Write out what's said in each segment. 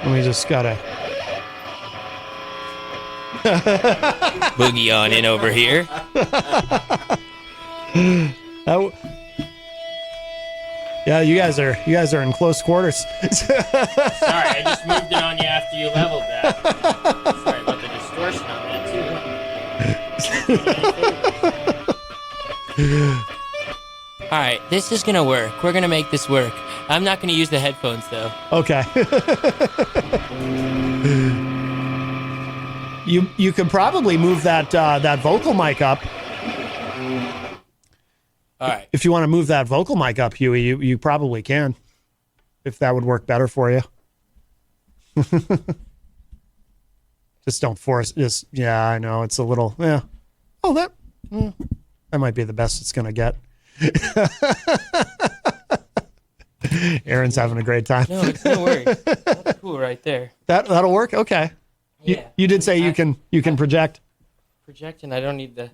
Let me just gotta... Boogie on in over here. Yeah, you guys are in close quarters. Sorry, I just moved it on you after you leveled that. Sorry about the distortion on that too. All right, this is gonna work. We're gonna make this work. I'm not gonna use the headphones though. Okay. You could probably move that vocal mic up. All right. If you want to move that vocal mic up, Huey, you probably can. If that would work better for you. Just don't force this. Yeah, I know. It's a little, yeah. Oh, that might be the best it's going to get. Aaron's having a great time. No, it's no worries. That's cool right there. That'll work? Okay. Yeah. You did say you can project. Project, and I don't need to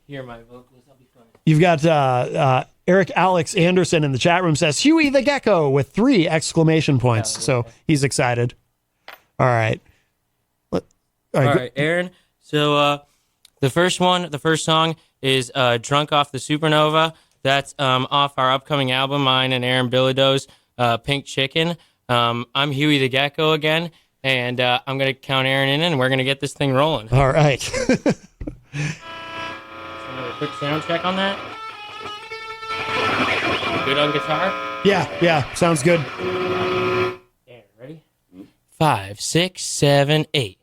hear my vocals. I'll be fine. You've got Eric Alex Anderson in the chat room says, Huey the Gecko with 3 exclamation points. So he's excited. All right. All right, Aaron. So the first song is Drunk Off the Supernova. That's off our upcoming album, mine and Aaron Bilodeau's Pink Chicken. I'm Huey the Gecko again, and I'm going to count Aaron in, and we're going to get this thing rolling. All right. Another quick sound check on that. Good on guitar? Yeah, sounds good. Yeah, ready? 5, 6, 7, 8.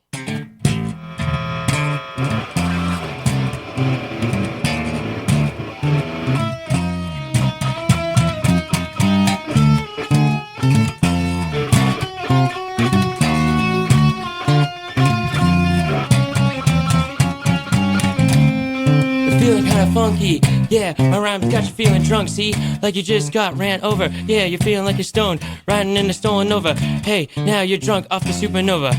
Feeling kinda funky, yeah, my rhymes got you feeling drunk, see, like you just got ran over, yeah, you're feeling like you're stoned, riding in the stolen Nova, hey, now you're drunk off the supernova.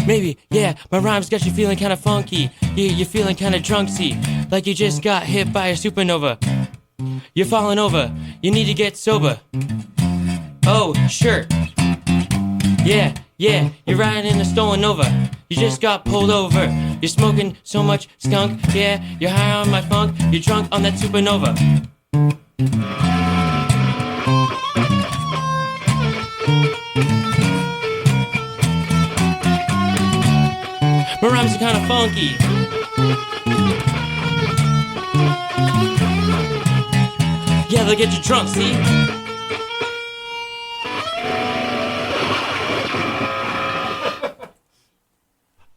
Maybe, yeah, my rhymes got you feeling kinda funky, yeah, you're feeling kinda drunk, see, like you just got hit by a supernova. You're falling over, you need to get sober. Oh, sure. Yeah, you're riding in a stolen Nova. You just got pulled over. You're smoking so much skunk. Yeah, you're high on my funk. You're drunk on that supernova. My rhymes are kinda funky. Yeah, they'll get you drunk, see?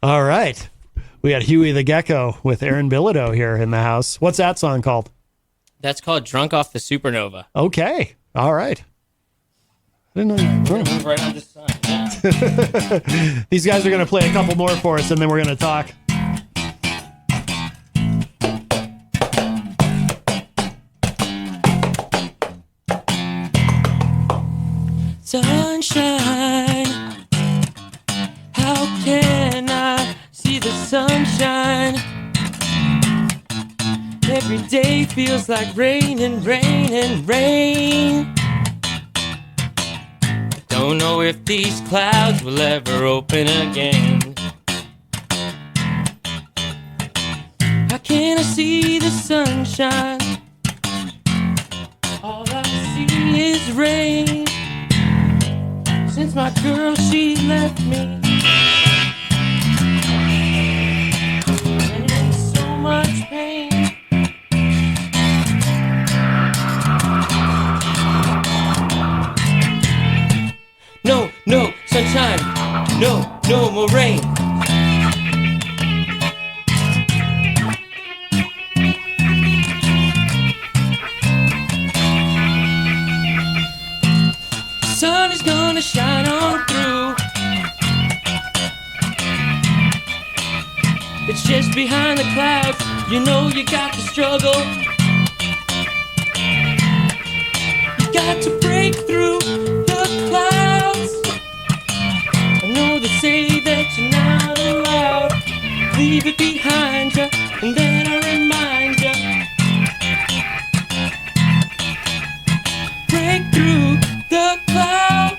All right. We got Huey the Gecko with Aaron Bilodeau here in the house. What's that song called? That's called Drunk Off the Supernova. Okay. All right. I didn't know you were move right on this side. Yeah. These guys are going to play a couple more for us, and then we're going to talk. Sunshine, how can I see the sunshine? Every day feels like rain and rain and rain. I don't know if these clouds will ever open again. How can I see the sunshine? All I see is rain. Since my girl, she left me, and in so much pain. No, sunshine, no more rain. Sun is gonna shine on through. It's just behind the clouds. You know you got to struggle. You got to break through the clouds. I know they say that you're not allowed. Leave it behind you, and then I remind you. Break through the clouds.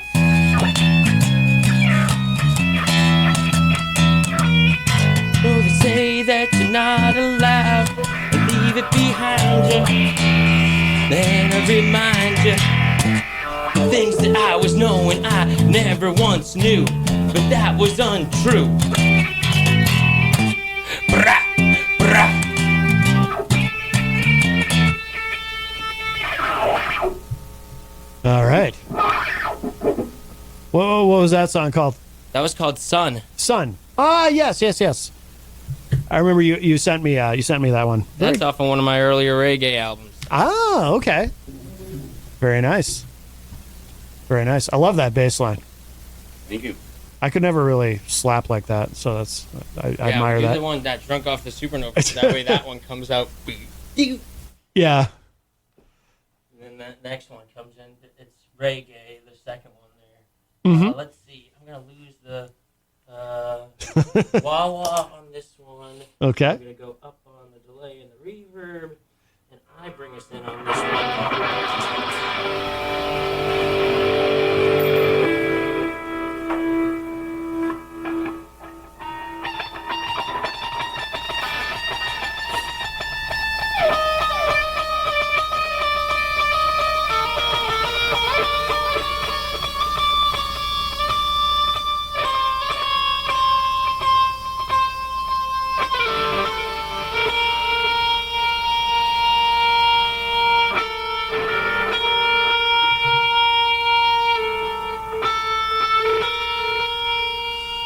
remind you things that I was knowing I never once knew, but that was untrue. Brah, brah. All right. Whoa, what was that song called? That was called Sun. Sun. Ah, yes. I remember you sent me that one. That's off of one of my earlier reggae albums. Ah, okay. Very nice. Very nice. I love that bass line. Thank you. I could never really slap like that, so I admire you're that. the one that drunk off the supernova. So that way that one comes out. Yeah. And then that next one comes in. It's reggae, the second one there. Mm-hmm. Let's see. I'm going to lose the wah-wah on this one. Okay. I'm going to go up on the delay and the reverb. And I bring us in on this one.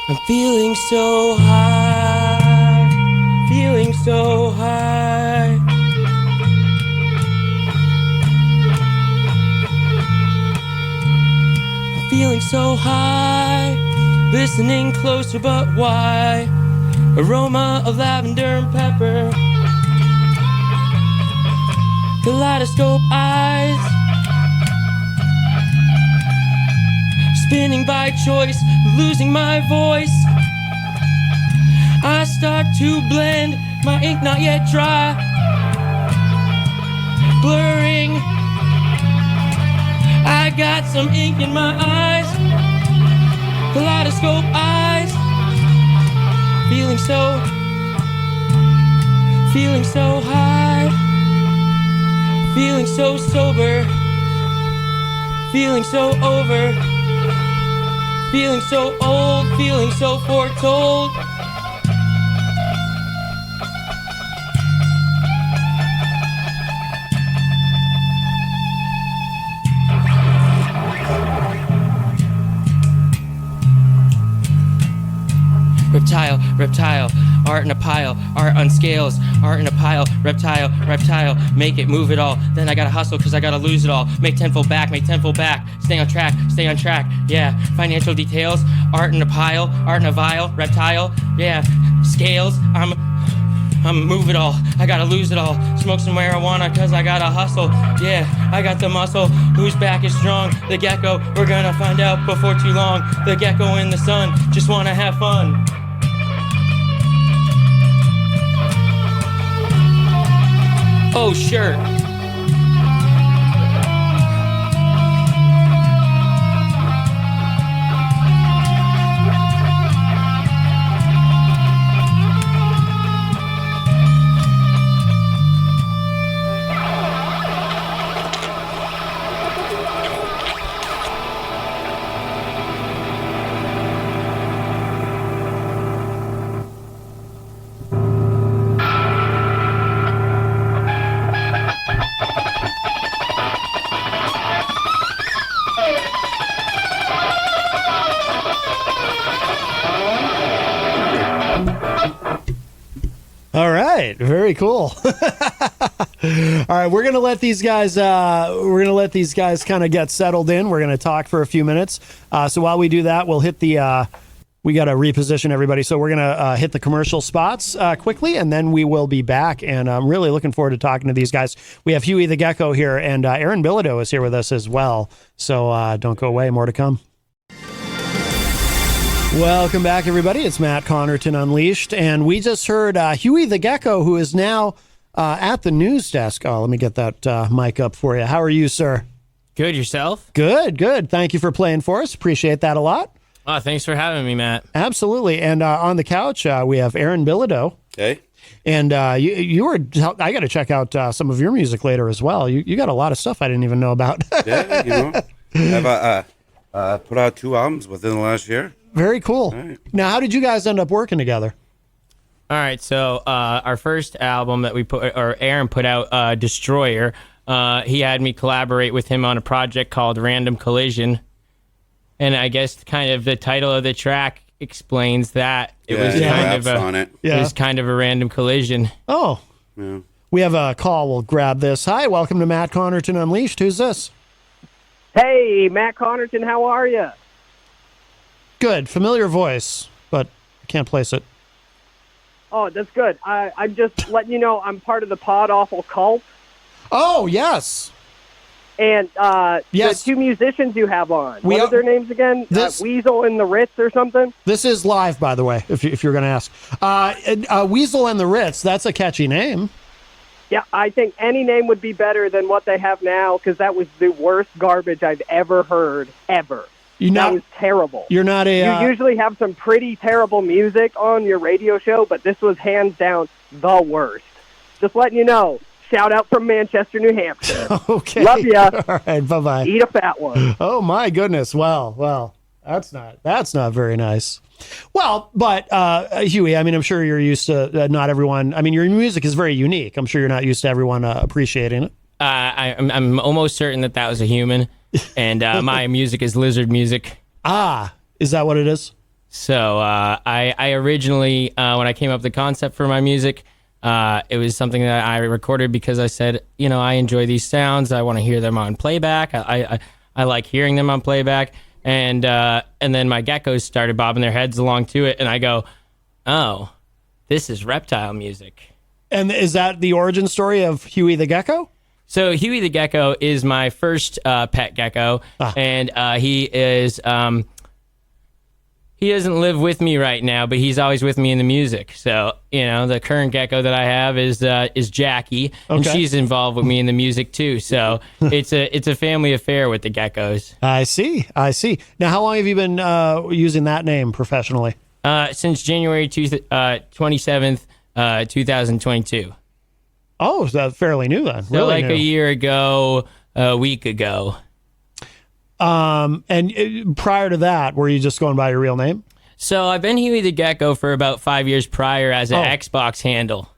I'm feeling so high, feeling so high. I'm feeling so high, listening closer, but why? Aroma of lavender and pepper, kaleidoscope eyes, spinning by choice, losing my voice. I start to blend, my ink not yet dry, blurring. I got some ink in my eyes, kaleidoscope eyes. Feeling so high, feeling so sober, feeling so over, feeling so old, feeling so foretold. Reptile, reptile, art in a pile, art on scales, art in a pile, reptile, reptile, make it, move it all. Then I gotta hustle cause I gotta lose it all. Make tenfold back, stay on track, yeah. Financial details, art in a pile, art in a vial, reptile, yeah. Scales, I'm move it all, I gotta lose it all. Smoke some marijuana cause I gotta hustle, yeah. I got the muscle, whose back is strong? The gecko, we're gonna find out before too long. The gecko in the sun, just wanna have fun. Oh, sure. All right, very cool. All right, we're gonna let these guys. Kind of get settled in. We're gonna talk for a few minutes. So while we do that, we'll hit the. We got to reposition everybody. So we're gonna hit the commercial spots quickly, and then we will be back. And I'm really looking forward to talking to these guys. We have Huey the Gecko here, and Aaron Bilodeau is here with us as well. So don't go away. More to come. Welcome back, everybody. It's Matt Connarton Unleashed, and we just heard Huey the Gecko, who is now at the news desk. Oh, let me get that mic up for you. How are you, sir? Good, yourself? Good, good. Thank you for playing for us. Appreciate that a lot. Oh, thanks for having me, Matt. Absolutely. And on the couch, we have Aaron Bilodeau. Hey. And you were, I got to check out some of your music later as well. You got a lot of stuff I didn't even know about. Yeah, I've put out 2 albums within the last year. Very cool. Right. Now, how did you guys end up working together? All right, so our first album that Aaron put out, Destroyer, he had me collaborate with him on a project called Random Collision. And I guess kind of the title of the track explains that. It was kind of a random collision. Oh. Yeah. We have a call. We'll grab this. Hi, welcome to Matt Connarton Unleashed. Who's this? Hey, Matt Connarton, how are you? Good. Familiar voice, but I can't place it. Oh, that's good. I'm just letting you know I'm part of the Pod Awful cult. Oh, yes. And yes. the 2 musicians you have on, what are their names again? Weasel and the Ritz or something? This is live, by the way, if you're going to ask. Weasel and the Ritz, that's a catchy name. Yeah, I think any name would be better than what they have now, because that was the worst garbage I've ever heard, ever. That was terrible. You're not a... You usually have some pretty terrible music on your radio show, but this was hands down the worst. Just letting you know. Shout out from Manchester, New Hampshire. Okay. Love ya. All right, bye-bye. Eat a fat one. Oh, my goodness. Well, that's not very nice. Well, but Huey, I mean, I'm sure you're used to not everyone. I mean, your music is very unique. I'm sure you're not used to everyone appreciating it. I'm almost certain that was a human, and my music is lizard music. Ah, is that what it is? So I originally, when I came up with the concept for my music, it was something that I recorded because I said, I enjoy these sounds. I want to hear them on playback. I like hearing them on playback. And then my geckos started bobbing their heads along to it, and I go, oh, this is reptile music. And is that the origin story of Huey the Gecko? So Huey the Gecko is my first pet gecko, and he is... He doesn't live with me right now, but he's always with me in the music. So, the current gecko that I have is Jackie, and she's involved with me in the music too. So it's a family affair with the geckos. I see. Now, how long have you been using that name professionally? Since January 27th, 2022. Oh, so that's fairly new then. So really new. A year ago, a week ago. And prior to that, were you just going by your real name? So I've been Huey the Gecko for about 5 years prior as an Xbox handle.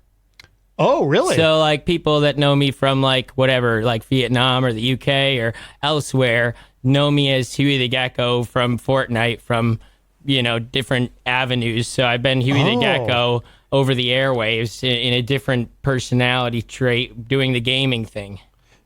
Oh, really? So people that know me from whatever, Vietnam or the UK or elsewhere know me as Huey the Gecko from Fortnite, from, different avenues. So I've been Huey the Gecko over the airwaves in a different personality trait doing the gaming thing.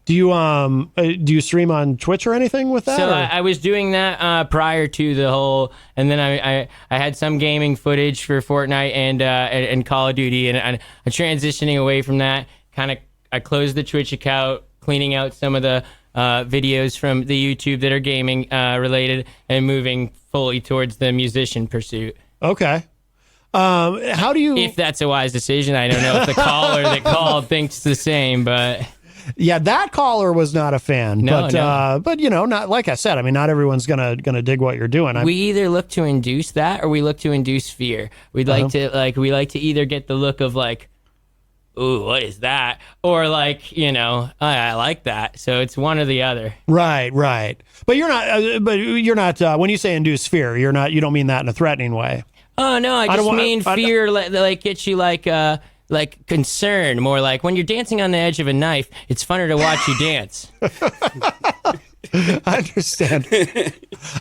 Do you stream on Twitch or anything with that? So I was doing that prior to the whole, and then I had some gaming footage for Fortnite and Call of Duty, and I'm transitioning away from that. I closed the Twitch account, cleaning out some of the videos from the YouTube that are gaming related, and moving fully towards the musician pursuit. Okay. How do you? If that's a wise decision, I don't know if the caller that called thinks the same, but. Yeah, that caller was not a fan. No. But not like I said. I mean, not everyone's gonna dig what you're doing. We either look to induce that, or we look to induce fear. We'd like to either get the look of ooh, what is that? Or I like that. So it's one or the other. Right. But you're not. When you say induce fear, you don't mean that in a threatening way. Oh no, I just mean fear. Gets you concern, more like when you're dancing on the edge of a knife, it's funner to watch you dance. I understand.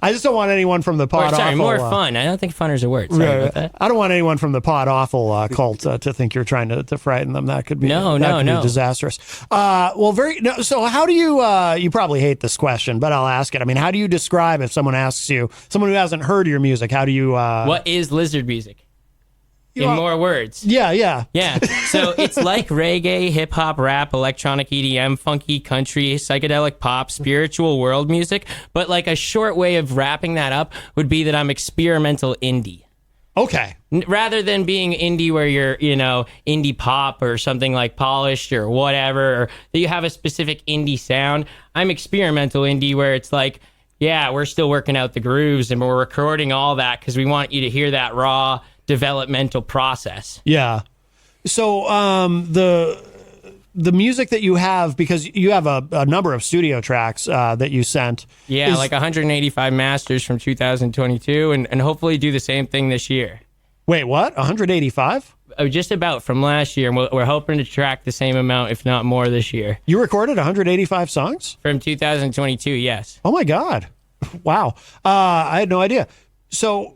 I just don't want anyone from the Pod Awful... more fun. I don't think funner's a word. Sorry about that. I don't want anyone from the Pod Awful cult to think you're trying to frighten them. That could be disastrous. So how do you... you probably hate this question, but I'll ask it. I mean, how do you describe, if someone asks you, someone who hasn't heard your music, how do you... What is lizard music? In more words. Yeah. So it's like reggae, hip hop, rap, electronic EDM, funky, country, psychedelic pop, spiritual world music. But a short way of wrapping that up would be that I'm experimental indie. Okay. Rather than being indie where you're, indie pop or something like polished or whatever, or that you have a specific indie sound, I'm experimental indie where it's we're still working out the grooves and we're recording all that because we want you to hear that raw developmental process. Yeah. So the music that you have, because you have a number of studio tracks that you sent. Yeah, like 185 masters from 2022, and hopefully do the same thing this year. Wait, what? 185? Just about from last year, and we're hoping to track the same amount, if not more, this year. You recorded 185 songs? From 2022, yes. Oh, my God. Wow. I had no idea. So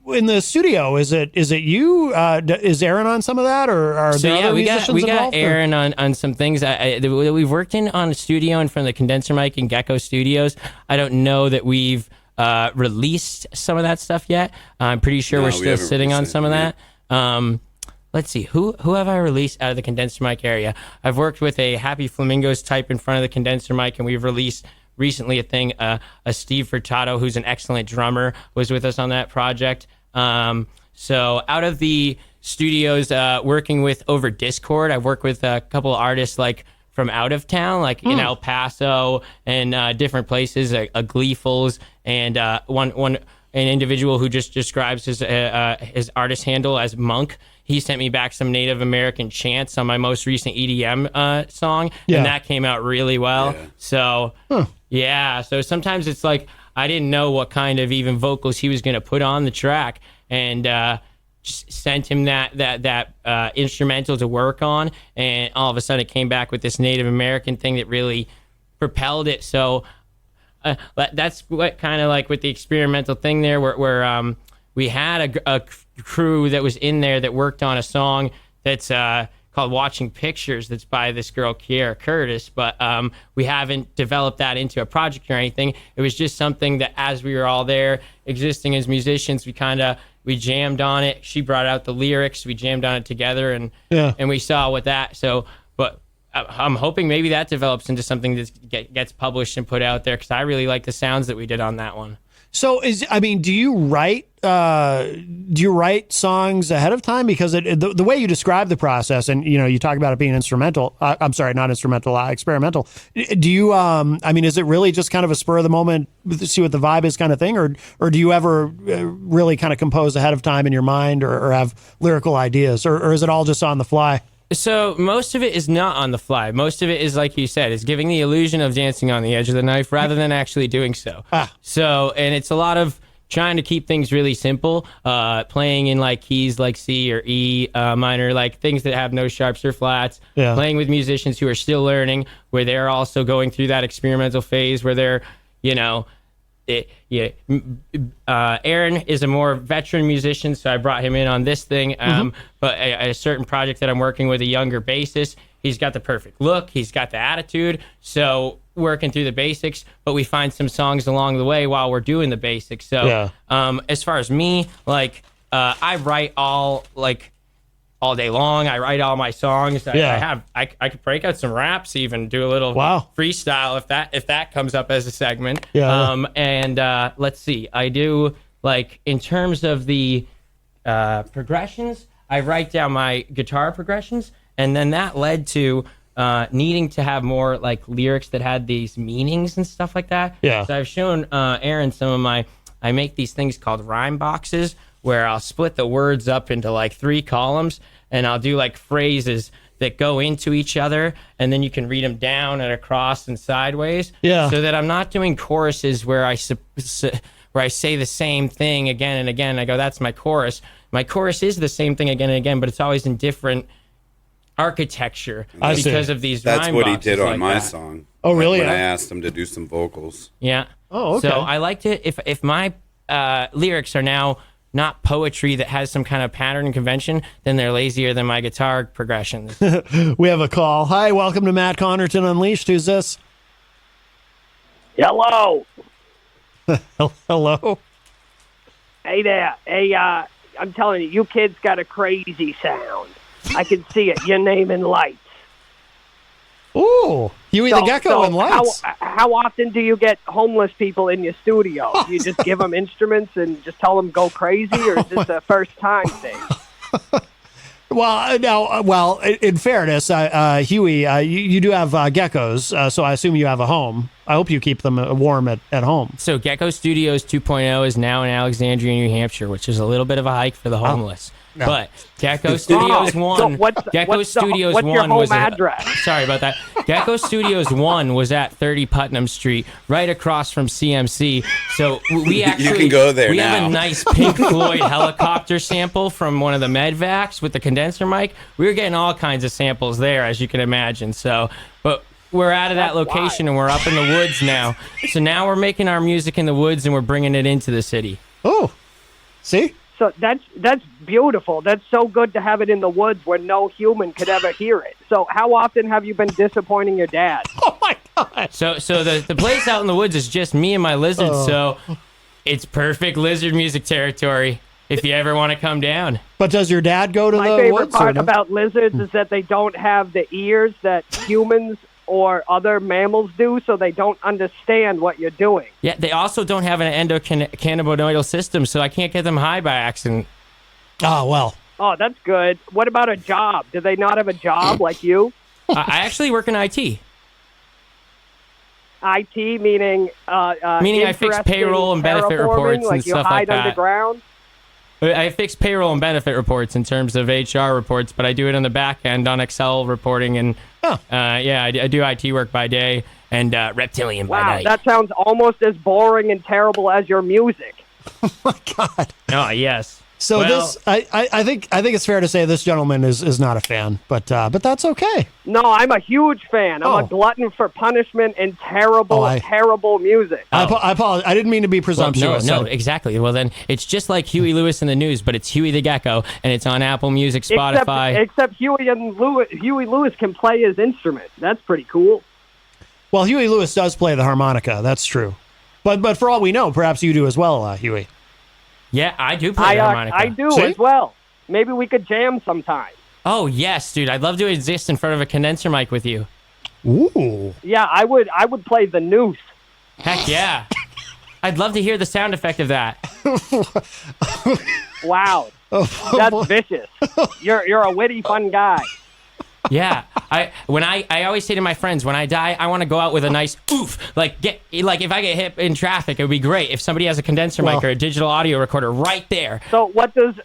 in the studio, is it you? Is Aaron on some of that, or are there other musicians we got involved? Aaron on some things. We've worked on a studio in front of the condenser mic in Gecko Studios. I don't know that we've released some of that stuff yet. I'm pretty sure we're still sitting on some of that. Let's see, who have I released out of the condenser mic area? I've worked with a Happy Flamingos type in front of the condenser mic, and we've released recently a thing, a Steve Furtado, who's an excellent drummer, was with us on that project. So out of the studios working with over Discord, I've worked with a couple of artists like from out of town, like in El Paso and different places, Gleefuls, and an individual who just describes his artist handle as Monk. He sent me back some Native American chants on my most recent EDM song, and that came out really well. Yeah. So, so sometimes it's like I didn't know what kind of even vocals he was going to put on the track, and just sent him that instrumental to work on, and all of a sudden it came back with this Native American thing that really propelled it. So that's what kind of like with the experimental thing there, where we had a crew that was in there that worked on a song that's called Watching Pictures, that's by this girl Kiera Curtis, but we haven't developed that into a project or anything. It was just something that as we were all there existing as musicians, we jammed on it. She brought out the lyrics, we jammed on it together, and we saw what that. So but I'm hoping maybe that develops into something that gets published and put out there, because I really like the sounds that we did on that one. So do you write songs ahead of time? Because the way you describe the process, and you talk about it being instrumental. I'm sorry, not instrumental, experimental. Do you? Is it really just kind of a spur of the moment, see what the vibe is kind of thing, or do you ever really kind of compose ahead of time in your mind, or have lyrical ideas, or is it all just on the fly? So most of it is not on the fly. Most of it is, like you said, is giving the illusion of dancing on the edge of the knife rather than actually doing so. So, and it's a lot of trying to keep things really simple, playing in like keys like C or E minor, like things that have no sharps or flats, playing with musicians who are still learning, where they're also going through that experimental phase where they're, Aaron is a more veteran musician, so I brought him in on this thing. But a certain project that I'm working with, a younger bassist, he's got the perfect look, he's got the attitude. So working through the basics, but we find some songs along the way while we're doing the basics. So as far as me, like I write all day long. I write all my songs. I could break out some raps, even do a little freestyle if that comes up as a segment. Let's see. I do, like, in terms of the progressions, I write down my guitar progressions, and then that led to needing to have more like lyrics that had these meanings and stuff like that. So I've shown Aaron some of I make these things called rhyme boxes, where I'll split the words up into like 3 columns, and I'll do like phrases that go into each other, and then you can read them down and across and sideways. So that I'm not doing choruses where I say the same thing again and again. I go, that's my chorus. My chorus is the same thing again and again, but it's always in different architecture because of these rhyme boxes. That's what he did on my song. Oh, really? When I asked him to do some vocals. Oh, okay. So I like to, if my lyrics are now not poetry that has some kind of pattern and convention, then they're lazier than my guitar progressions. We have a call. Hi, welcome to Matt Connarton Unleashed. Who's this? Hello. Hello. Hey there. Hey, I'm telling you, you kids got a crazy sound. I can see it. You're naming lights. Ooh, Huey the Gecko and lights. How often do you get homeless people in your studio? Do you just give them instruments and just tell them go crazy, or is this a first time thing? Well, in fairness, Huey, you do have geckos, so I assume you have a home. I hope you keep them warm at home. So Gecko Studios 2.0 is now in Alexandria, New Hampshire, which is a little bit of a hike for the homeless. But Gecko Studios 1. So what's your home was address? Sorry about that. Gecko Studios 1 was at 30 Putnam Street, right across from CMC. So we actually You can go there we now. have a nice Pink Floyd helicopter sample from one of the medvacs with the condenser mic. We were getting all kinds of samples there, as you can imagine. So, but we're out of that location and we're up in the woods now. So now we're making our music in the woods and we're bringing it into the city. Oh, see? So that's beautiful. That's so good to have it in the woods where no human could ever hear it. So how often have you been disappointing your dad? Oh my God. So the place out in the woods is just me and my lizard. So it's perfect lizard music territory if you ever want to come down. But does your dad go to My the favorite woods? or part no? about lizards is that they don't have the ears that humans or other mammals do, so they don't understand what you're doing. Yeah, they also don't have an endocannabinoidal system, so I can't get them high by accident. Oh, well. Oh, that's good. What about a job? Do they not have a job like you? I actually work in IT. IT meaning Meaning I fix payroll and benefit terraforming, reports and like you stuff hide like that. underground. I fix payroll and benefit reports in terms of HR reports, but I do it on the back end on Excel reporting. And I do IT work by day and reptilian by Wow, night. that sounds almost as boring and terrible as your music. Oh my God. Oh, yes. So Well- this, I think it's fair to say this gentleman is not a fan, but that's okay. No, I'm a huge fan. I'm Oh. a glutton for punishment and terrible, Oh, terrible music. I apologize. I didn't mean to be Well, presumptuous. no, exactly. Well, then it's just like Huey Lewis in the News, but it's Huey the Gecko, and it's on Apple Music, Spotify. Except Huey Lewis can play his instrument. That's pretty cool. Well, Huey Lewis does play the harmonica. That's true. But for all we know, perhaps you do as well, Huey. Yeah, I do play the harmonica. I do See? as well. Maybe we could jam sometime. Oh, yes, dude. I'd love to exist in front of a condenser mic with you. Ooh. Yeah, I would play the noose. Heck yeah. I'd love to hear the sound effect of that. Wow. That's vicious. You're a witty, fun guy. Yeah. I always say to my friends, when I die, I want to go out with a nice oof. Like if I get hit in traffic, it would be great if somebody has a condenser mic or a digital audio recorder right there. So what does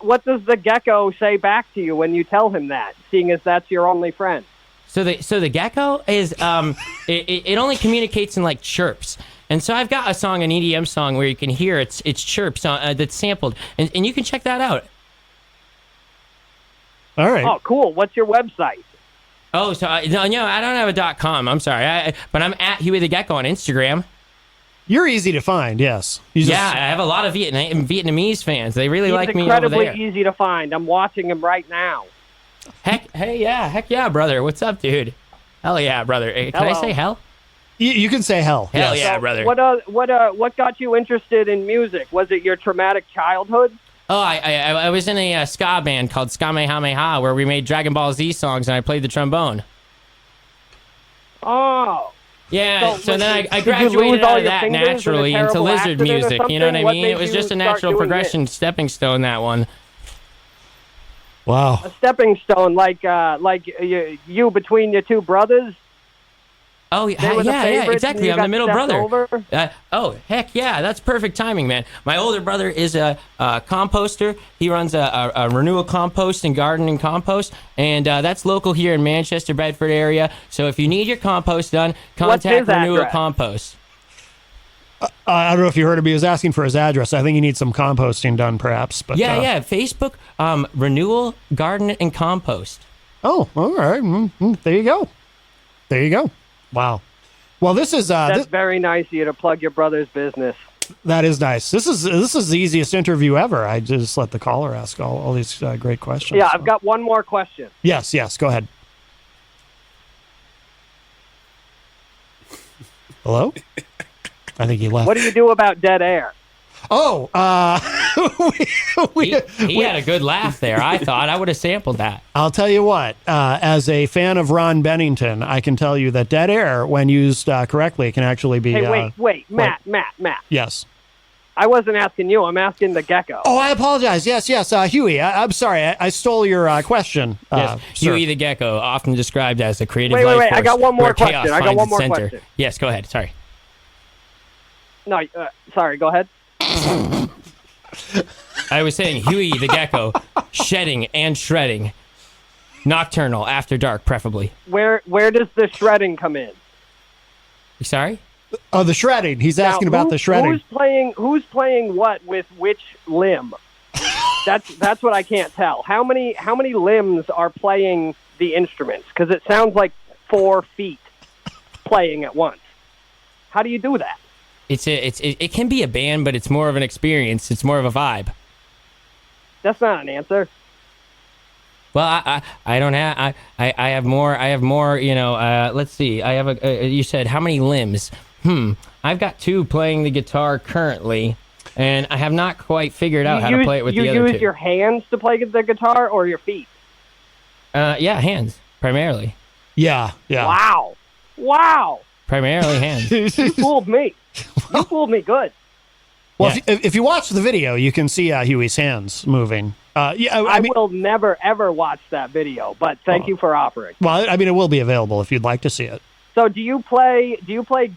the Gecko say back to you when you tell him that, seeing as that's your only friend? So the Gecko is it only communicates in like chirps. And so I've got a song, an EDM song, where you can hear its chirps that's sampled, and you can check that out. All right. Oh, cool. What's your website? Oh, so I don't have a .com. I'm sorry, but I'm at Huey the Gecko on Instagram. You're easy to find, yes. You just- Yeah, I have a lot of Vietnamese fans. They really He's like me over incredibly there. easy to find. I'm watching him right now. Heck yeah, brother. What's up, dude? Hell yeah, brother. Can I Hello. say hell? You can say hell. Hell yes. yeah, brother. What got you interested in music? Was it your traumatic childhood? Oh, I was in a ska band called Skamehameha where we made Dragon Ball Z songs and I played the trombone. Oh. Yeah, so then I did you lose graduated all out of your that fingers in a naturally into terrible lizard accident or music. You know what I something? What mean? It made was you just a start natural doing progression, stepping stone, that one. Wow. A stepping stone, like you between your two brothers. Oh, They were the yeah, favorites exactly. and you I'm the got middle stepped brother. over? Oh, heck yeah. That's perfect timing, man. My older brother is a composter. He runs a renewal compost and garden and compost, and that's local here in Manchester, Bedford area. So if you need your compost done, What's contact his Renewal address? Compost. I don't know if you heard him. He was asking for his address. I think he needs some composting done, perhaps. But Yeah. Facebook, Renewal Garden and Compost. Oh, all right. There you go. There you go. Wow. Well, this is That's very nice of you to plug your brother's business. that is nice. This is the easiest interview ever. I just let the caller ask all these great questions. Yeah, so. I've got one more question. Yes. Go ahead. Hello? I think he left. What do you do about dead air? Oh, He had a good laugh there. I thought I would have sampled that. I'll tell you what. As a fan of Ron Bennington, I can tell you that dead air, when used correctly, can actually be. Hey, wait, Matt. Yes. I wasn't asking you. I'm asking the Gecko. Oh, I apologize. Yes. Huey, I'm sorry. I stole your question. Yes, sir. Huey the Gecko, often described as a creative Wait, life I force got one more where chaos question. I got finds one its more center. question. Yes, go ahead. Sorry. No, sorry. Go ahead. I was saying Huey the Gecko, shedding and shredding. Nocturnal, after dark, preferably. Where does the shredding come in? Sorry? Oh, the shredding. He's asking Now, about the shredding. Who's playing what with which limb? That's what I can't tell. How many limbs are playing the instruments? Because it sounds like 4 feet playing at once. How do you do that? It can be a band, but it's more of an experience. It's more of a vibe. That's not an answer. Well, I don't have I have more. You know, let's see. I have you said how many limbs? I've got 2 playing the guitar currently, and I have not quite figured out how to play it with the other 2. You use your hands to play the guitar or your feet? Yeah, hands primarily. Yeah. Wow. Primarily hands. You fooled me. You fooled me good. Well, Yeah. if you watch the video, you can see Huey's hands moving. I will never, ever watch that video, but thank you for offering. Well, I mean, it will be available if you'd like to see it. So do you play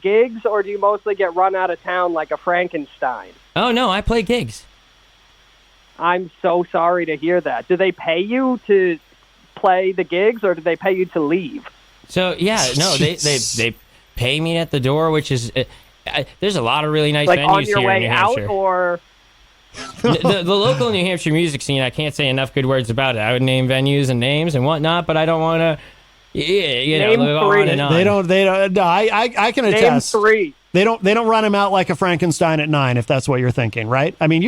gigs, or do you mostly get run out of town like a Frankenstein? Oh, no, I play gigs. I'm so sorry to hear that. Do they pay you to play the gigs, or do they pay you to leave? So, yeah, no, they pay me at the door, which is... there's a lot of really nice Like venues on your here in way New out, Hampshire. or... the local New Hampshire music scene, I can't say enough good words about it. I would name venues and names and whatnot, but I don't want to, Name go 3. on and on. They don't. No, I can Name attest. 3. They don't run him out like a Frankenstein at 9, if that's what you're thinking, right? I mean,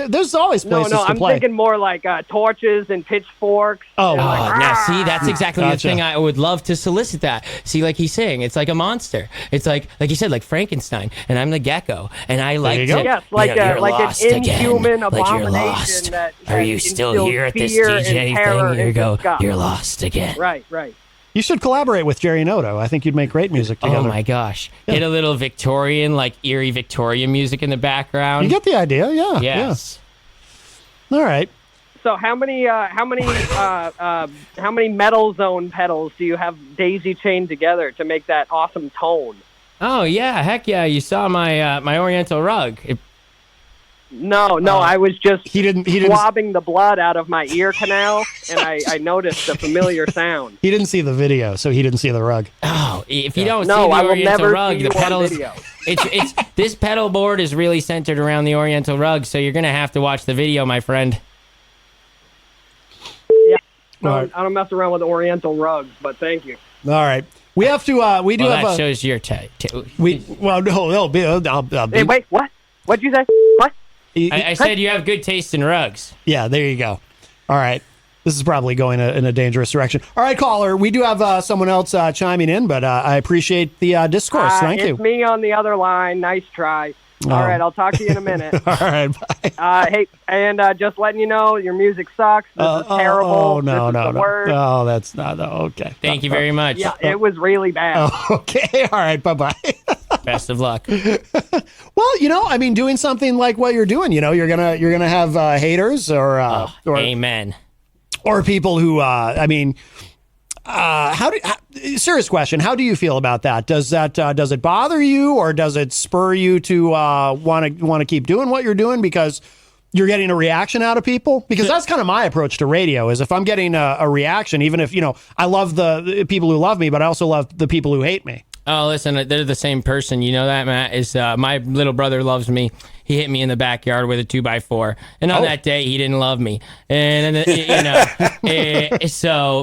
there's always places No, to I'm play. thinking more like torches and pitchforks. Oh, and Now, see, that's exactly Gotcha. the thing. I would love to solicit that. See, like he's saying, it's like a monster. It's like you said, like Frankenstein, and I'm the Gecko, and I like you go. to. Yes, like you're like lost an again. inhuman Like you're abomination lost. that Are you still instills here at this fear and DJ terror thing? You into go. Scott. You're lost again. Right. You should collaborate with Jerry Noto. I think you'd make great music together. Oh my gosh! Get a little Victorian, like eerie Victorian music in the background. You get the idea, yeah. Yes. Yeah. All right. So how many metal zone pedals do you have daisy chained together to make that awesome tone? Oh yeah, heck yeah! You saw my my Oriental rug. No, I was just He didn't. swabbing the blood out of my ear canal, and I noticed a familiar sound. He didn't see the video, so he didn't see the rug. Oh, if you don't No, see I the will Oriental never rug, see the you on pedals. video. It's this pedal board is really centered around the Oriental rug, so you're gonna have to watch the video, my friend. Yeah, Right. I don't mess around with Oriental rugs, but thank you. All right. We have to. We do Well, have that a. shows your Well, no. Hey, wait, what? What'd you say? What? I said you have good taste in rugs. Yeah, there you go. All right. This is probably going in a dangerous direction. All right, caller. We do have someone else chiming in, but I appreciate the discourse. Thank you. It's me on the other line. Nice try. All right, I'll talk to you in a minute. All right. Bye. Hey, and just letting you know, your music sucks. This is terrible. Oh, no, this is the worst. Oh, that's not. Okay. Thank you very much. Yeah, it was really bad. Okay. All right. Bye-bye. Best of luck. Well, I mean, doing something like what you're doing, you're gonna have haters or Amen. or people who, serious question. How do you feel about that? Does it bother you, or does it spur you to want to keep doing what you're doing because you're getting a reaction out of people? Because that's kind of my approach to radio, is if I'm getting a reaction, even if, I love the people who love me, but I also love the people who hate me. Oh, listen, they're the same person. You know that, Matt? Is my little brother loves me. He hit me in the backyard with a 2x4, and on that day he didn't love me, and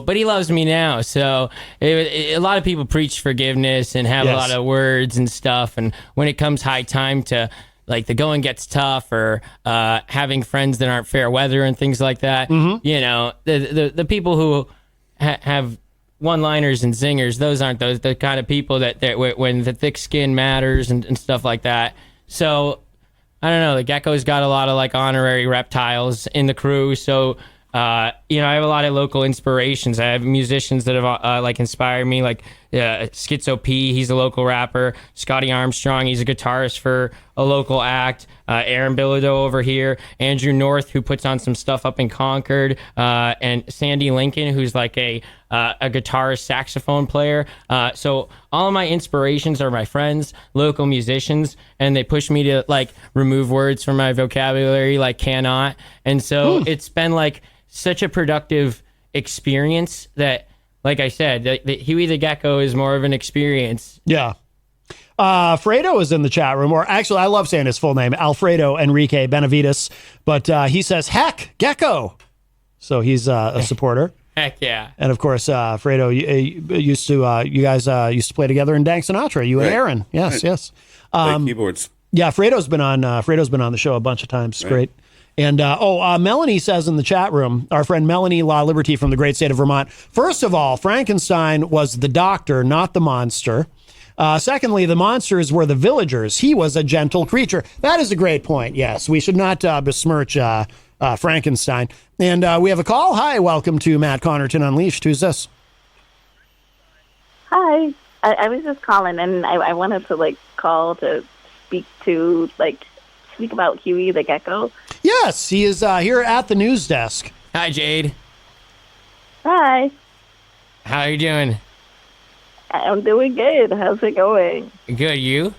but he loves me now. So a lot of people preach forgiveness and have a lot of words and stuff, and when it comes high time to, like, the going gets tough, or having friends that aren't fair weather and things like that, the people who have one-liners and zingers, those aren't the kind of people that when the thick skin matters and stuff like that. So I don't know, the Gecko's got a lot of like honorary reptiles in the crew, so I have a lot of local inspirations. I have musicians that have like inspired me, like Schizo P, he's a local rapper. Scotty Armstrong, he's a guitarist for a local act. Aaron Bilodeau over here. Andrew North, who puts on some stuff up in Concord. And Sandy Lincoln, who's like a guitarist, saxophone player. So all of my inspirations are my friends, local musicians, and they push me to like remove words from my vocabulary like cannot. And so it's been like such a productive experience that, like I said, the Huey the Gecko is more of an experience. Yeah. Fredo is in the chat room, or actually, I love saying his full name, Alfredo Enrique Benavides, but he says, heck, Gecko. So he's a supporter. Heck yeah. And of course, Fredo used to, you guys used to play together in Dank Sinatra, you and Aaron. Yes, yes. Play keyboards. Yeah, Fredo's been on the show a bunch of times. Great. And Melanie says in the chat room, our friend Melanie La Liberty from the great state of Vermont, first of all, Frankenstein was the doctor, not the monster. Secondly, the monsters were the villagers. He was a gentle creature. That is a great point. Yes, we should not besmirch Frankenstein. And we have a call. Hi, welcome to Matt Connarton Unleashed. Who's this? Hi. I was just calling, and I wanted to call to speak about Huey the Gecko. Yes, he is here at the news desk. Hi, Jade. Hi. How are you doing? I'm doing good. How's it going? Good, you?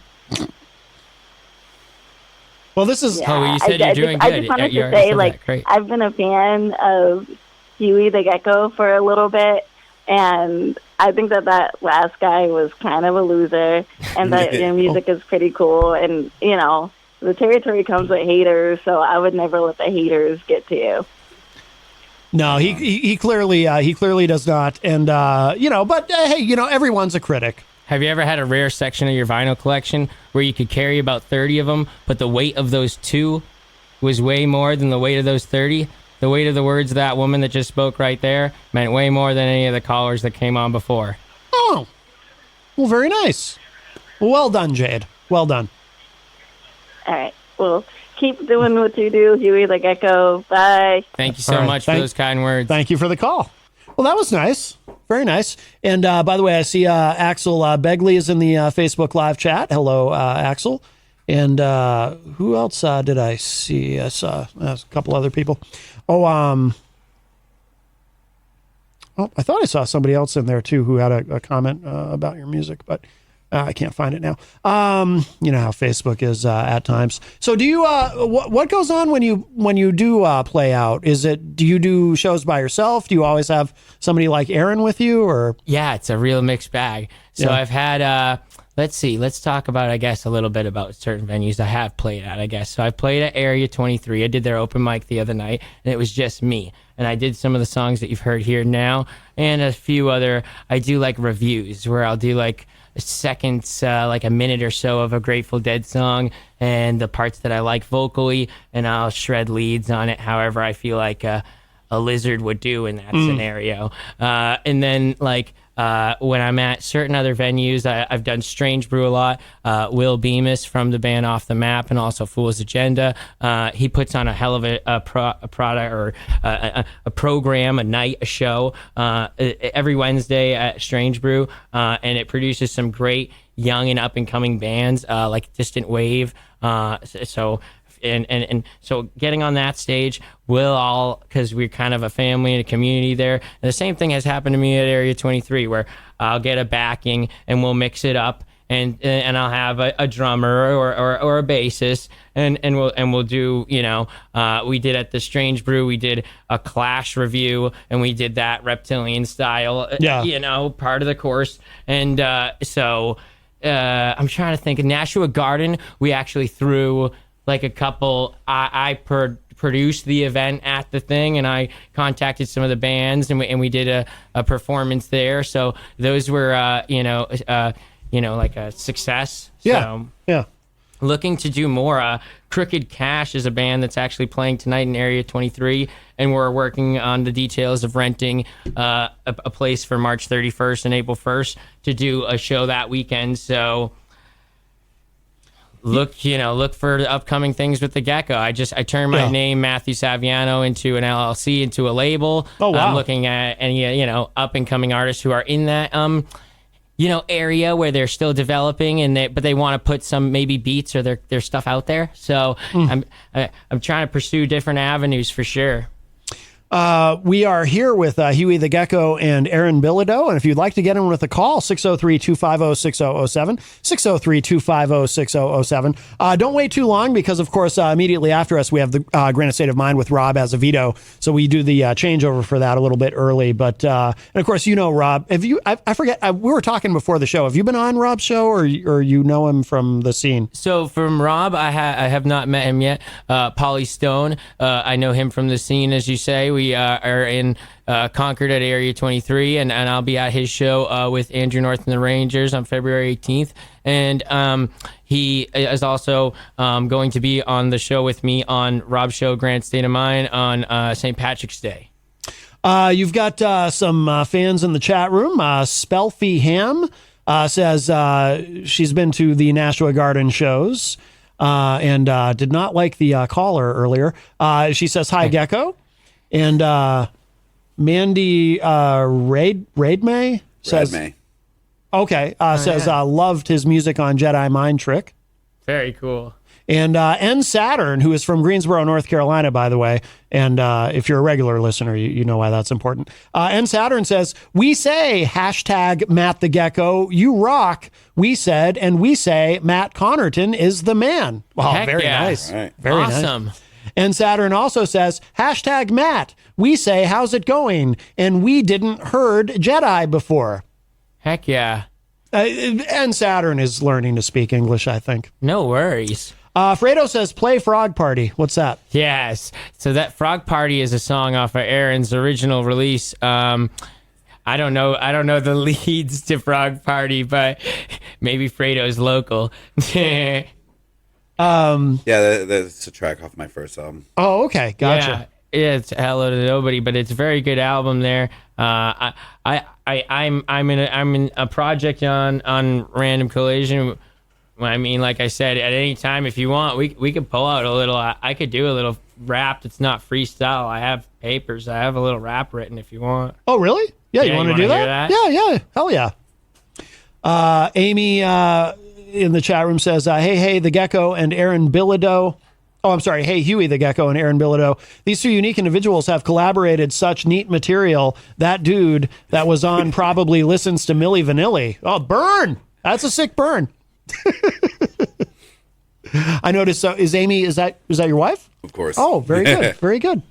Well, this is... you said you're doing good. I just wanted to say, I've been a fan of Huey the Gecko for a little bit, and I think that last guy was kind of a loser, and that your music is pretty cool, and, the territory comes with haters, so I would never let the haters get to you. No, he clearly does not, and but hey, everyone's a critic. Have you ever had a rare section of your vinyl collection where you could carry about 30 of them, but the weight of those 2 was way more than the weight of those 30? The weight of the words of that woman that just spoke right there meant way more than any of the callers that came on before. Oh, well, very nice. Well done, Jade. Well done. All right. Well, keep doing what you do, Huey the Gecko. Bye. Thank you so much for those kind words. Thank you for the call. Well, that was nice. Very nice. And by the way, I see Axel Begley is in the Facebook Live chat. Hello, Axel. And who else did I see? I saw a couple other people. I thought I saw somebody else in there, too, who had a comment about your music, but I can't find it now. You know how Facebook is at times. So do you, what goes on when you do play out? Do you do shows by yourself? Do you always have somebody like Aaron with you, or? Yeah, it's a real mixed bag. So I've had, let's talk about, I guess, a little bit about certain venues I have played at, I guess. So I played at Area 23. I did their open mic the other night, and it was just me. And I did some of the songs that you've heard here now, and a few other, I do like reviews where I'll do like seconds, like a minute or so of a Grateful Dead song and the parts that I like vocally, and I'll shred leads on it however I feel like a lizard would do in that scenario. And then when I'm at certain other venues, I've done Strange Brew a lot. Will Bemis from the band Off the Map, and also Fool's Agenda. He puts on a hell of a product or a program, a night, a show every Wednesday at Strange Brew, and it produces some great young and up and coming bands like Distant Wave. So getting on that stage, because we're kind of a family and a community there. And the same thing has happened to me at Area 23, where I'll get a backing and we'll mix it up, and I'll have a drummer or a bassist, and we'll do, we did at the Strange Brew, we did a Clash review, and we did that Reptilian style, part of the course. And I'm trying to think. In Nashua Garden, we actually threw like a couple, I produced the event at the thing, and I contacted some of the bands, and we did a performance there. So those were, like a success. Yeah. So, looking to do more. Crooked Cash is a band that's actually playing tonight in Area 23, and we're working on the details of renting a place for March 31st and April 1st to do a show that weekend. So look for the upcoming things with the Gecko. I turned my name, Matthew Saviano, into an LLC, into a label. Oh, wow. I'm looking at any up and coming artists who are in that area where they're still developing, but they want to put some maybe beats or their stuff out there. So I'm trying to pursue different avenues for sure. We are here with Huey the Gecko and Aaron Bilodeau. And if you'd like to get in with a call, 603-250-6007, 603-250-6007. Don't wait too long because, of course, immediately after us, we have the Granite State of Mind with Rob Azevedo. So we do the changeover for that a little bit early. But, and of course, Rob, I forget, we were talking before the show. Have you been on Rob's show or you know him from the scene? So from Rob, I have not met him yet. Pauly Stone, I know him from the scene, as you say. We are in Concord at Area 23, and I'll be at his show with Andrew North and the Rangers on February 18th. And he is also going to be on the show with me on Rob's show, Granite State of Mind, on St. Patrick's Day. You've got some fans in the chat room. Spelfie Ham says she's been to the Nashua Garden shows and did not like the caller earlier. She says, hi, Gecko. And Mandy Raidmay says, okay, says loved his music on Jedi Mind Trick. Very cool. And N Saturn, who is from Greensboro, North Carolina, by the way, and if you're a regular listener, you know why that's important. N Saturn says, we say hashtag Matt the Gecko, you rock. We said, and we say Matt Connarton is the man. Wow, Heck very yeah. nice. Right. Very awesome. Nice. And Saturn also says, hashtag Matt, we say, how's it going? And we didn't heard Jedi before. Heck yeah. And Saturn is learning to speak English, I think. No worries. Fredo says, play Frog Party. What's that? Yes. So that Frog Party is a song off of Aaron's original release. I don't know the leads to Frog Party, but maybe Fredo's local. Yeah, that's a track off my first album. Oh, okay, gotcha. Yeah, it's Hello to Nobody, but it's a very good album there. I'm in a project on Random Collision. I mean, like I said, at any time if you want, we could pull out a little. I could do a little rap. It's not freestyle. I have papers. I have a little rap written if you want. Oh, really? Yeah, you want to do that? Yeah, hell yeah. Amy in the chat room says, hey, the Gecko and Aaron Bilodeau. Oh, I'm sorry. Hey, Huey the Gecko and Aaron Bilodeau. These two unique individuals have collaborated such neat material. That dude that was on probably listens to Milli Vanilli. Oh, burn. That's a sick burn. I noticed. So is Amy, is that your wife? Of course. Oh, very good. Very good.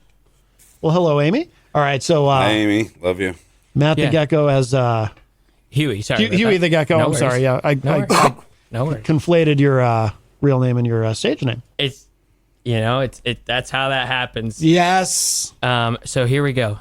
Well, hello, Amy. All right. So, hi, Amy. Love you. Matt the Gecko as, Huey. Sorry. Huey the Gecko. No I'm worries. sorry. Yeah. I No worries. conflated your real name and your stage name. It's, that's how that happens. Yes. So here we go.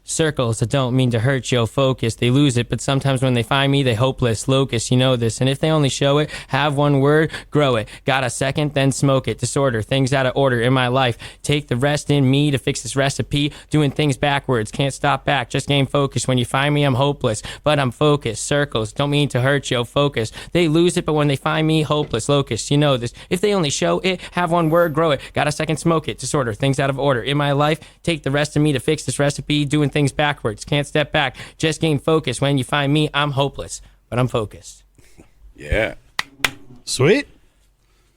Circles that don't mean to hurt your focus. They lose it, but sometimes when they find me, they hopeless. Locust, you know this. And if they only show it, have one word, grow it. Got a second, then smoke it. Disorder, things out of order in my life. Take the rest in me to fix this recipe. Doing things backwards, can't stop back. Just gain focus. When you find me, I'm hopeless, but I'm focused. Circles don't mean to hurt your focus. They lose it, but when they find me, hopeless. Locust, you know this. If they only show it, have one word, grow it. Got a second, smoke it. Disorder, things out of order in my life. Take the rest of me to fix this recipe. Doing things backwards, can't step back, just gain focus. When you find me, I'm hopeless, but I'm focused. Yeah. Sweet.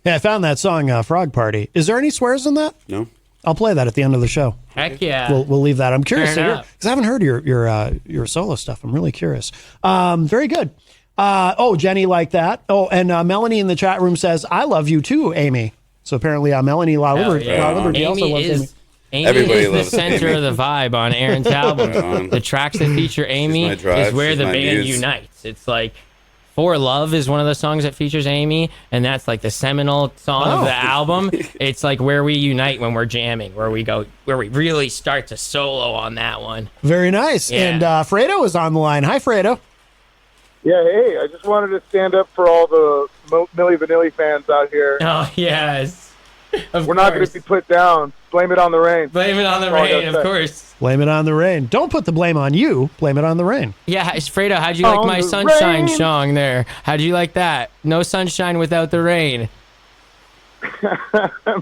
Yeah, I found that song, Frog Party. Is there any swears in that? No. I'll play that at the end of the show. Heck yeah. We'll leave that. I'm curious Fair because I haven't heard your solo stuff. I'm really curious. Very good. Jenny liked that. Oh, and Melanie in the chat room says, I love you too, Amy. So apparently Melanie LaLiberty also loves Amy. Amy Everybody is the loves center Amy. of the vibe on Aaron's album. The tracks that feature Amy my drive, is where she's the my band muse. unites. It's like For Love is one of the songs that features Amy, and that's like the seminal song of the album. It's like where we unite when we're jamming, where we really start to solo on that one. Very nice. Yeah. And Fredo is on the line. Hi, Fredo. Yeah, hey, I just wanted to stand up for all the Milli Vanilli fans out here. Oh, yes. We're not going to be put down. Blame it on the rain. Blame it on the That's all I rain, gotta of say. course. Blame it on the rain. Don't put the blame on you. Blame it on the rain. Yeah, Fredo, how'd you like On my the Sunshine rain. song there? How'd you like that? No sunshine without the rain.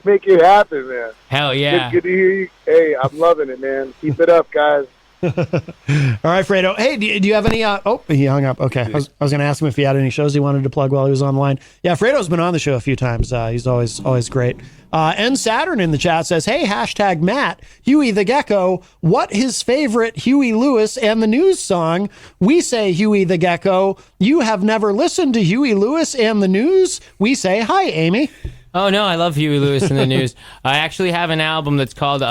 Make it happen, man. Hell yeah. It's good to hear you. Hey, I'm loving it, man. Keep it up, guys. All right, Fredo. Hey, do you have any? Oh, he hung up. Okay, I was going to ask him if he had any shows he wanted to plug while he was online. Yeah, Fredo's been on the show a few times. He's always great. And Saturn in the chat says, "Hey, hashtag Matt Huey the Gecko. What his favorite Huey Lewis and the News song? We say Huey the Gecko. You have never listened to Huey Lewis and the News? We say hi, Amy." Oh no, I love Huey Lewis and the News. I actually have an album that's called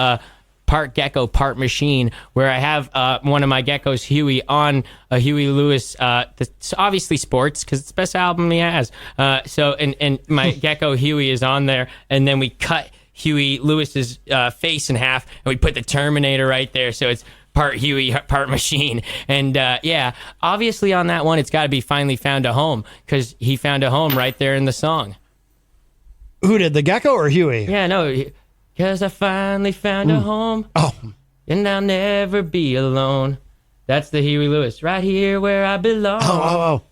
Part Gecko, Part Machine, where I have one of my geckos, Huey, on a Huey Lewis. That's obviously sports because it's the best album he has. And my gecko Huey is on there, and then we cut Huey Lewis's face in half, and we put the Terminator right there, so it's part Huey, part machine. And yeah, obviously on that one, it's got to be Finally Found a Home because he found a home right there in the song. Who did, the Gecko or Huey? Yeah, no. Because I finally found a home. Oh. And I'll never be alone. That's the Huey Lewis. Right here where I belong. Oh.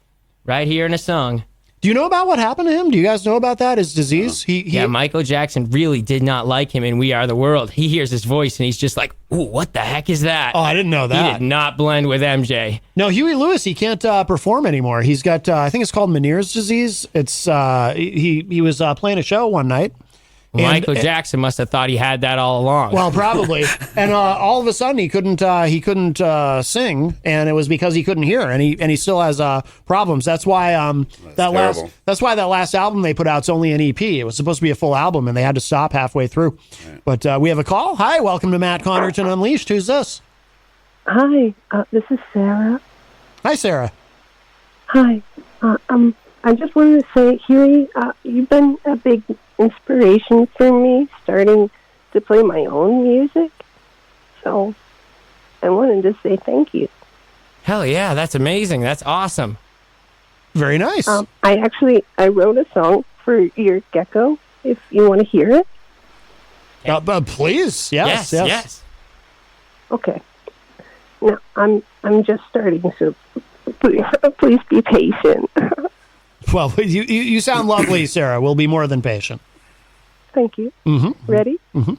Right here in a song. Do you know about what happened to him? Do you guys know about that? His disease? Yeah, Michael Jackson really did not like him in We Are the World. He hears his voice and he's just like, ooh, what the heck is that? Oh, I didn't know that. He did not blend with MJ. No, Huey Lewis, he can't perform anymore. He's got, I think it's called Meniere's disease. It's he was playing a show one night. Michael Jackson must have thought he had that all along. Well, probably. And all of a sudden he couldn't sing, and it was because he couldn't hear, and he still has problems. That's why that's why that last album they put out's only an EP. It was supposed to be a full album, and they had to stop halfway through. Right. But we have a call. Hi, welcome to Matt Connarton Unleashed. Who's this? Hi, this is Sarah. Hi, Sarah. Hi. I just wanted to say, Huey, you've been a big inspiration for me starting to play my own music. So I wanted to say thank you. Hell yeah, that's amazing. That's awesome. Very nice. I wrote a song for your gecko, if you want to hear it. Please. Yes. Okay. Now, I'm just starting, so please be patient. Well, you sound lovely, Sarah. We'll be more than patient. Thank you. Mm-hmm. Ready? Mm-hmm.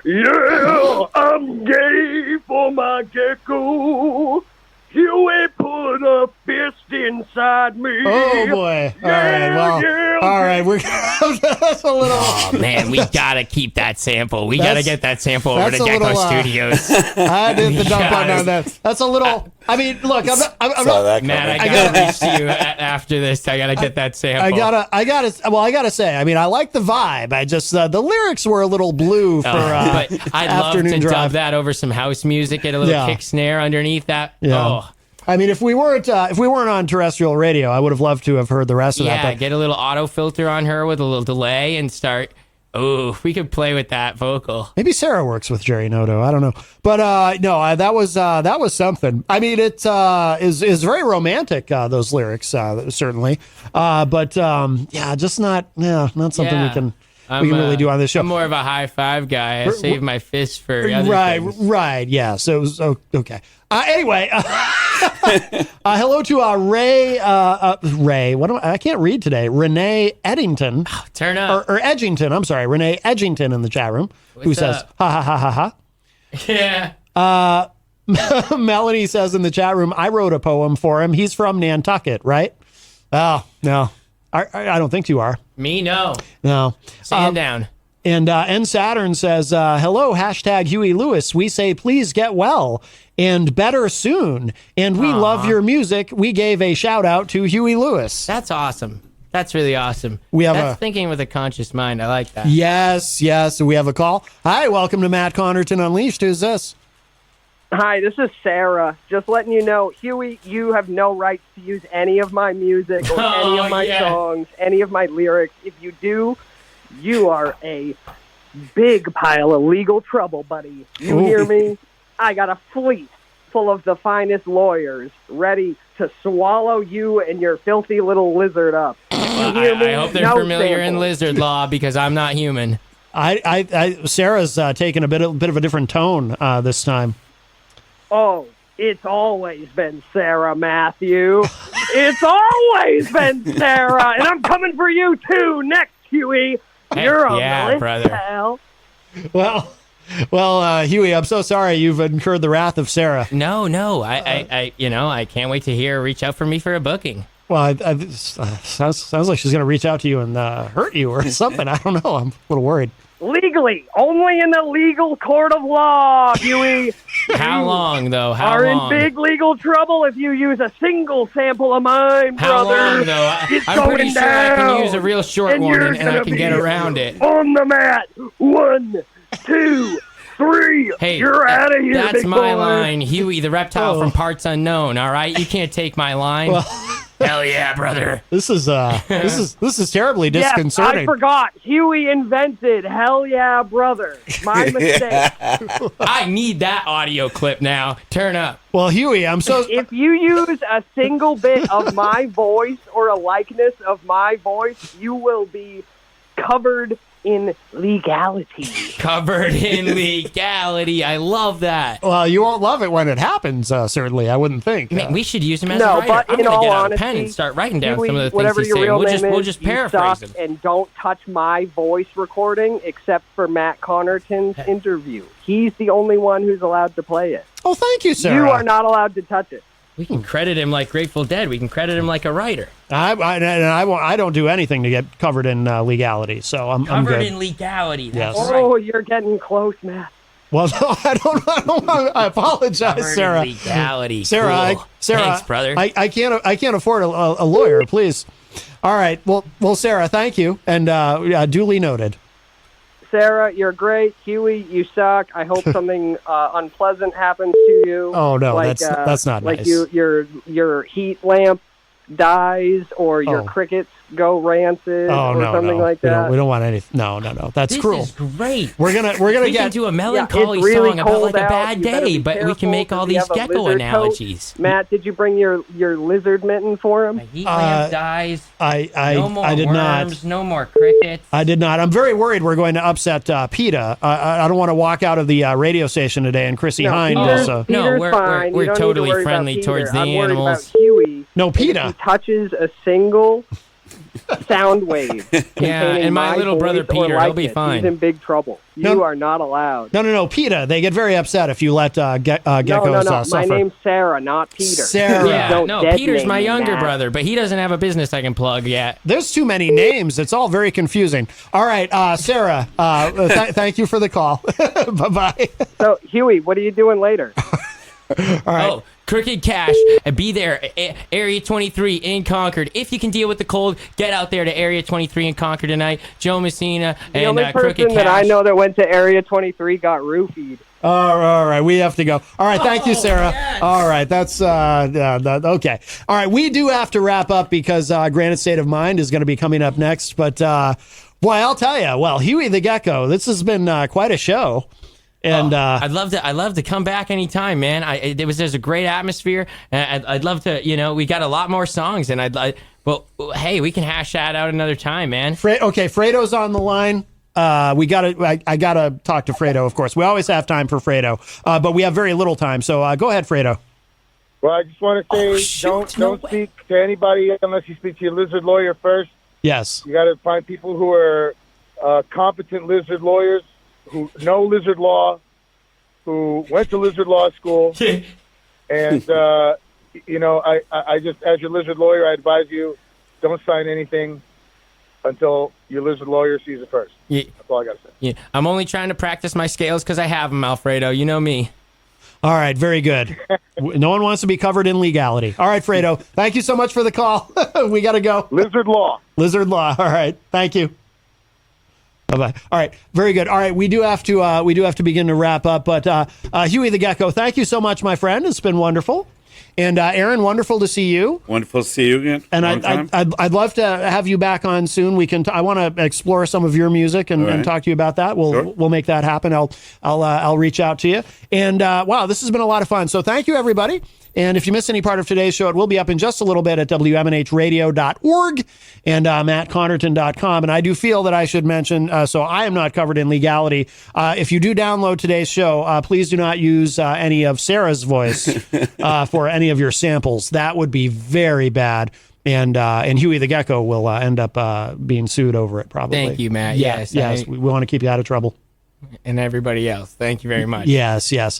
Yeah, I'm gay for my gecko. Huey put a fist inside me. Oh boy! All right. We're that's a little. Oh man, we gotta keep that sample. We gotta get that sample over to Gecko Studios. I did the dump on that. That's a little. I mean, look, I'm not. Matt, I gotta reach to you after this. I gotta get that sample. I gotta say. I mean, I like the vibe. I just the lyrics were a little blue for. But I'd love to drive. dub that over some house music. Get a little kick snare underneath that. Yeah. Oh. I mean, if we weren't on terrestrial radio, I would have loved to have heard the rest of that. Yeah, get a little auto filter on her with a little delay and start. Oh, we could play with that vocal. Maybe Sarah works with Jerry Noto. I don't know, but no, that was something. I mean, it is very romantic. Those lyrics, certainly, but just not something we can really do on this show. I'm more of a high five guy. I save my fist for other things. Right. Yeah. So it was okay. Anyway, hello to Ray. I can't read today. Renee Eddington. Oh, turn up. Or Edgington. I'm sorry. Renee Edgington in the chat room. Who says, ha, ha, ha, ha, ha. Yeah. Melanie says in the chat room, I wrote a poem for him. He's from Nantucket, right? Oh, no. I don't think you are. Me, no. No. Stand down. And N Saturn says, hello, hashtag Huey Lewis. We say, please get well and better soon. And we love your music. We gave a shout out to Huey Lewis. That's awesome. That's really awesome. That's thinking with a conscious mind. I like that. Yes. We have a call. Hi, welcome to Matt Connarton Unleashed. Who's this? Hi, this is Sarah. Just letting you know, Huey, you have no rights to use any of my music or any of my songs, any of my lyrics. If you do, you are a big pile of legal trouble, buddy. You hear me? I got a fleet full of the finest lawyers ready to swallow you and your filthy little lizard up. You hear me? I hope they're familiar in lizard law because I'm not human. Sarah's taking a bit of a different tone this time. Oh, it's always been Sarah, Matthew. It's always been Sarah, and I'm coming for you too next, Huey. You're a brother. pal. Well, Well, Huey, I'm so sorry you've incurred the wrath of Sarah. No, I can't wait to hear her reach out for me for a booking. Well, sounds like she's going to reach out to you and hurt you or something. I don't know. I'm a little worried. Legally, only in the legal court of law, Huey. How long, though? How are long? in big legal trouble if you use a single sample of mine, How brother. long, though? I'm pretty sure I can use a real short one and I can get around it. On the mat. 1, 2, 3. Hey, you're out of here, that's big my boy. line. Huey, the reptile from Parts Unknown, all right? You can't take my line. Hell yeah, brother. This is terribly Yes, disconcerting. I forgot. Huey invented hell yeah, brother. My mistake. I need that audio clip now. Turn up. Well, Huey, I'm so... If you use a single bit of my voice or a likeness of my voice, you will be covered in legality. Covered in legality. I love that. Well, you won't love it when it happens, certainly. I wouldn't think. Man, we should use him as No, a writer. but I'm in going to all get out honesty, a pen and start writing down Huey, some of the things whatever he's your saying. real We'll name just is, paraphrase you him. suck, and don't touch my voice recording except for Matt Connarton's interview. He's the only one who's allowed to play it. Oh, thank you, Sarah. You are not allowed to touch it. We can credit him like Grateful Dead. We can credit him like a writer. I don't do anything to get covered in legality, so I'm Covered good. in legality. That's Yes. right. Oh, you're getting close, Matt. Well, no, I don't. I apologize, Covered Sarah. in legality. Sarah, Cool. Sarah, Thanks, brother. I can't afford a lawyer, please. All right. Well, Sarah, thank you, and duly noted. Sarah, you're great. Huey, you suck. I hope something unpleasant happens to you. Oh no, like, that's not like nice. your heat lamp dies or your crickets go rancid or something like that. We don't want anything. No. That's cruel. This is great. We're gonna we get can do a melancholy it's really song about like a cold bad out. You better day, be but we careful can make all 'cause you these have a Gecko lizard coat. analogies. Matt, did you bring your lizard mitten for him? My heat lamp dies. I no more did worms, not. no more crickets. I did not. I'm very worried we're going to upset PETA. I don't want to walk out of the radio station today and Chrissy Hine Peter's, is. No, Peter's we're fine. You we're don't need to totally worry about friendly Peter. towards the I'm worried animals. about Huey. No, And if PETA. he touches a single sound wave. Yeah, containing and my little brother voice or Peter, he'll be likeness, fine. He's in big trouble. You No. are not allowed. No. PETA. They get very upset if you let geckos No. My suffer. name's Sarah, not Peter. Sarah. Yeah, Don't no, dead Peter's name my me, younger Matt. brother, but he doesn't have a business I can plug yet. There's too many names. It's all very confusing. All right, Sarah. Thank you for the call. Bye-bye. So, Huey, what are you doing later? All right. Oh, Crooked Cash, be there, Area 23 in Concord. If you can deal with the cold, get out there to Area 23 in Concord tonight. Joe Messina The and only Crooked person Cash. that I know that went to Area 23 got roofied. All right, we have to go. All right, thank you, Sarah. yes. All right, that's okay. All right, we do have to wrap up because Granite State of Mind is going to be coming up next. But boy, I'll tell you, well, Huey the Gecko, this has been quite a show. And I'd love to come back anytime, man. There's a great atmosphere. I'd love to, we got a lot more songs, and well, hey, we can hash that out another time, man. okay, Fredo's on the line. I gotta talk to Fredo, of course. We always have time for Fredo, but we have very little time. So go ahead, Fredo. Well, I just want to say, don't speak to anybody unless you speak to your lizard lawyer first. Yes. You got to find people who are competent lizard lawyers, who know lizard law, who went to lizard law school. And, I just, as your lizard lawyer, I advise you, don't sign anything until your lizard lawyer sees it first. Yeah. That's all I got to say. Yeah. I'm only trying to practice my scales because I have them, Alfredo. You know me. All right, very good. No one wants to be covered in legality. All right, Fredo, thank you so much for the call. We got to go. Lizard law. Lizard law. All right, thank you. Bye-bye. All right, very good. All right, we do have to begin to wrap up. But Huey the Gecko, thank you so much, my friend. It's been wonderful. And Aaron, wonderful to see you. Wonderful to see you again. And Long time. I'd love to have you back on soon. We can. I want to explore some of your music and talk to you about that. We'll make that happen. I'll reach out to you. And wow, this has been a lot of fun. So thank you, everybody. And if you missed any part of today's show, it will be up in just a little bit at WMNHradio.org and MattConnarton.com. And I do feel that I should mention, so I am not covered in legality. If you do download today's show, please do not use any of Sarah's voice for any of your samples. That would be very bad. And Huey the Gecko will end up being sued over it, probably. Thank you, Matt. Yes. We want to keep you out of trouble. and everybody else. Thank you very much. Yes, yes.